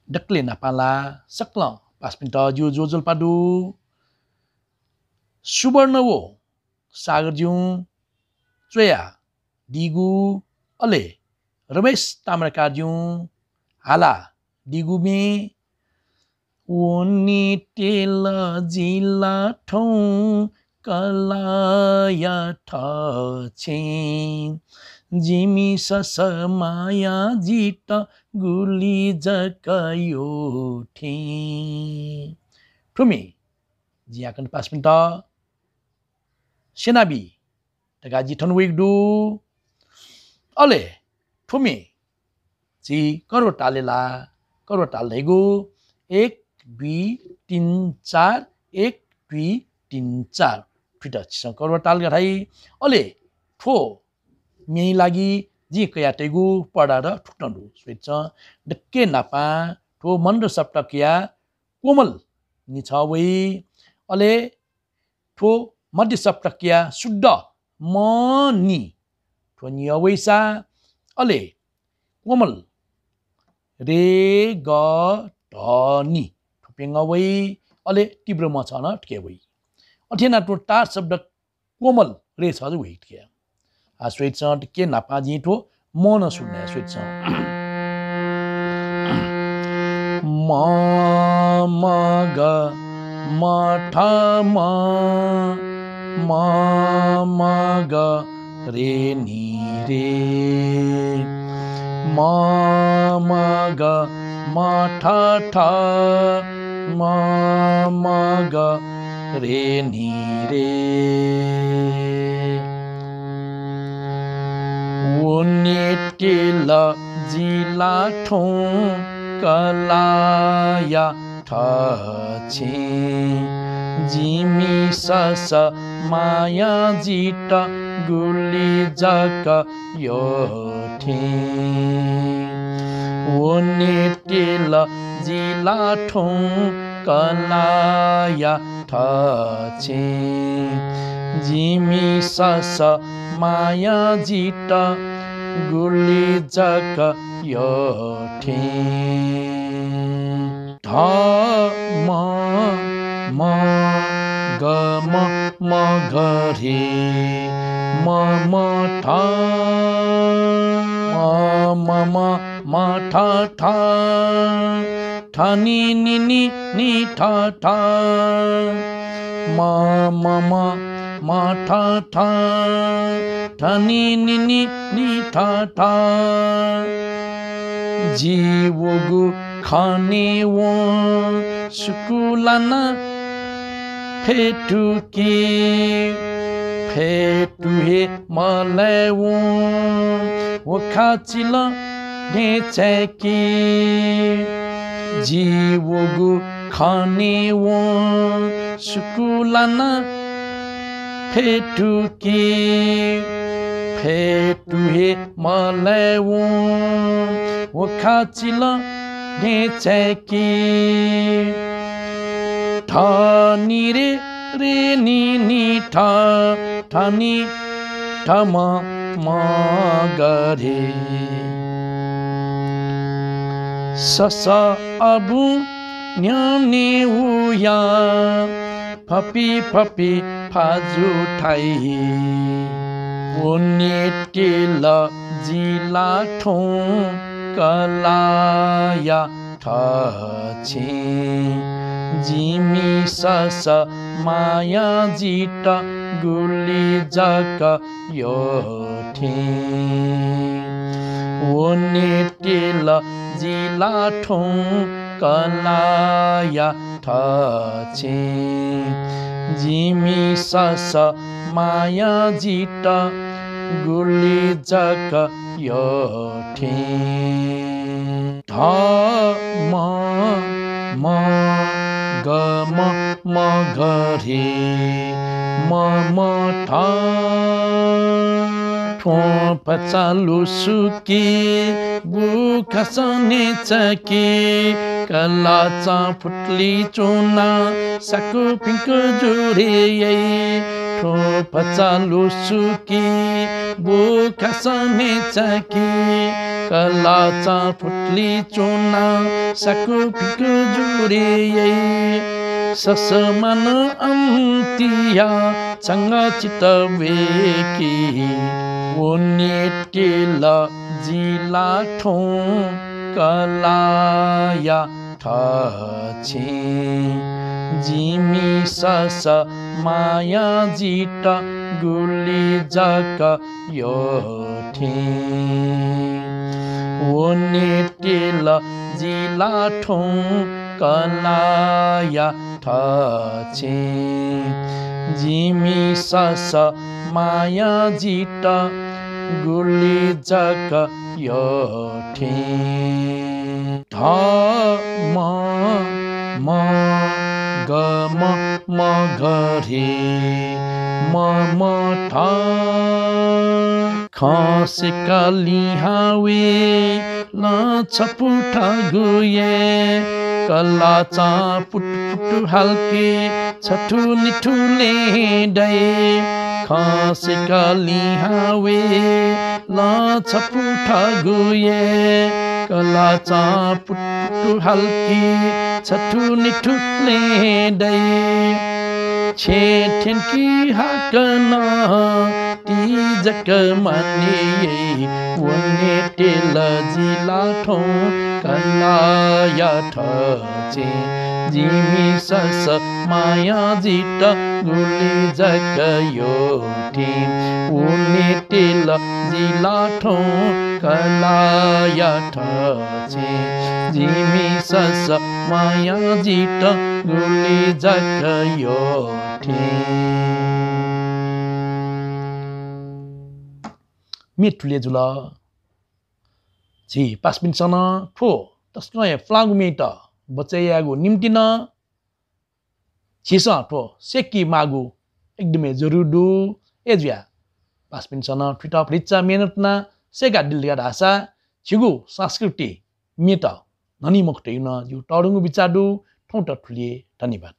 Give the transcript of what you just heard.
डक्ले नापाला सक्ल पासपिन्ट जो जोजल पाडु सुवर्ण वो सागर ज्यू चोया डिगु अले रमेश ताम्रकार ज्यू हाला डिगु मे ओनी टेल जिला ठौ कलाया ठछे जिमी ससमाया जित गुली जकायो ठे ठुमी जियाकन पासपिन्ट सेनाबी तगाजी ठनवेगडु अले ठुमी जी करो टालेला करो टालेगु 1 2 3 4 1 2 3 4 फिटा छिसं करो टाल गराई अले ठो मेही लागि जी कयाटेगु पडा र ठुक्टनु स्वेच डक्के नापा ठो मन र सप्तकिया कोमल निछवै अले ठो मध्य सप्तकिया शुद्ध मनी ठो नियवैसा अले कोमल रे ग टनी ठुपेङवै अले तीव्र म छ न ठकेवै अथेना ठो टार शब्द कोमल रे छ वै ठके आ स्वेट छ के नापा जी ठो मन सुन्ने स्वेट छ म म ग म ठ म ग रे नि रे म ग म ठ म ग रे नि रे ओने टेल जिला ठौ कलाया ठछे जिमी सस माया जित गुली जक यो ठे ओने टेल जिला ठौ कलाया ठछे जिमी सस माया जित गुली जक यो ठे ध म ग म घरे म ठ म ठ ठनी नि ठ म ठ ठनी नि ठ जीवगु खाने वो सुकुलाना फेटुकी फेटुहे मलाई वो खाचिल नेचकी जीवगु खाने वो सुकुलाना फेटुकी फेटुहे मलाई वो खाचिल नेचकी ठनी रे रे नि ठनी ठम म गरे सस अबु न्याउने उया फपी फाजु ठाई ओने टेल जिला ठौ कलाया ठछे जिमी सस माया जित गुली जक यो ठे ओने टेल जिला ठौ कलाया ठछे जिमी सस माया जित गुली जक यो ठे ध म ग म घरे म ठ ठोप चालु सुकी बुखा सने चकी कला चा फुटली चोना साको पिंक जोरे ठो पचालु सुकी बोका समेचाकी कला चा फुटली चोना साकु पिकु जुरे ससमान अन्तिया चंगा चितवेकी ओने टेल जिला ठो कलाया ठछे जिमी सस माया जिट गुली जक योठे ओने टेल जिला ठो कलाया ठछे जिमी सस माया जिट गुली जक योठे ध म ग म घरे म ठ खसेकाली हावे ल छपुठा गुये कला चा पुट पुट हल्के छठु निठुले डे खसेकाली हावे ल छपुठा गुये कला चा पुट पुट हल्के छठु निठुले डे छे ठेनकी हाकना ती जक मने वने टेल जिला ठो कलाया ठचे जिमी सस माया जिट गुली जक योठे वने टेल जिला ठो कलाया ठचे जिमी सस माया जिट गुली जक योठे मिठुले जुल झी पासपिनसन ठो तस्कय फ्लागु मेट बचैयागु निम्तिन छिस ठो सेकी मागु एकदमै जरुडु एजुया पासपिनसन ट्विटर फ्रिचा मेहनतना सेगा दिलगा ढासा छिगु संस्कृति मेट ननी मखटैन जु टडुङु बिचाडु ठौट ठुलिए धन्यवाद।